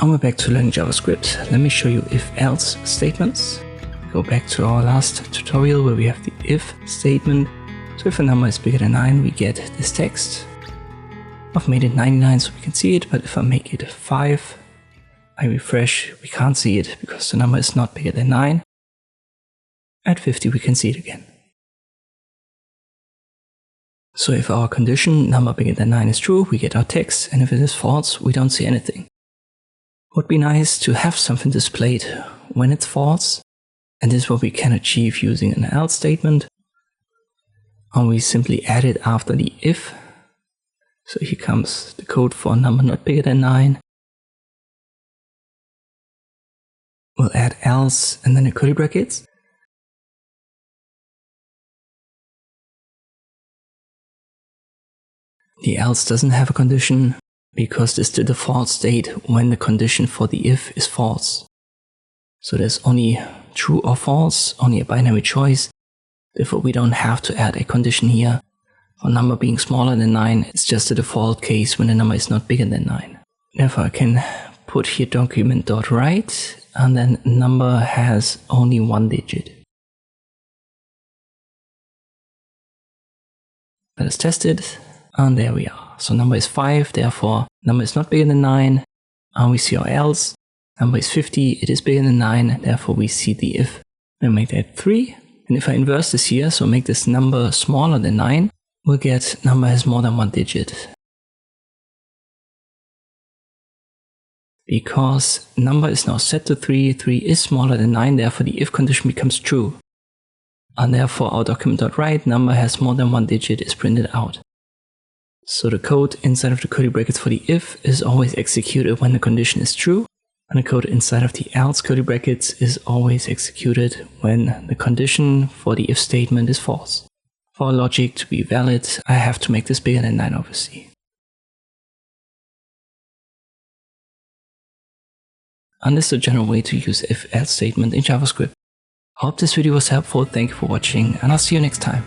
And we're back to learning JavaScript. Let me show you if-else statements. Go back to our last tutorial where we have the if statement. So if a number is bigger than 9, we get this text. I've made it 99 so we can see it, but if I make it 5, I refresh, we can't see it because the number is not bigger than 9. At 50 we can see it again. So if our condition number bigger than 9 is true, we get our text, and if it is false, we don't see anything. Would be nice to have something displayed when it's false, and this is what we can achieve using an else statement. And we simply add it after the if. So here comes the code for a number not bigger than 9. We'll add else and then the curly brackets. The else doesn't have a condition because it's the default state when the condition for the if is false. So there's only true or false, only a binary choice. Therefore we don't have to add a condition here. For a number being smaller than 9, it's just a default case when the number is not bigger than 9. Therefore I can put here document.write and then number has only one digit. Let us test it. And there we are. So number is 5, therefore number is not bigger than 9. And we see our else. Number is 50, it is bigger than 9, therefore we see the if. We'll make that 3. And if I inverse this here, so make this number smaller than 9, we'll get number has more than one digit. Because number is now set to 3, 3 is smaller than 9, therefore the if condition becomes true. And therefore our document.write number has more than one digit is printed out. So the code inside of the curly brackets for the if is always executed when the condition is true, and the code inside of the else curly brackets is always executed when the condition for the if statement is false. For our logic to be valid, I have to make this bigger than 9 obviously. And this is a general way to use if-else statement in JavaScript. I hope this video was helpful, thank you for watching, and I'll see you next time.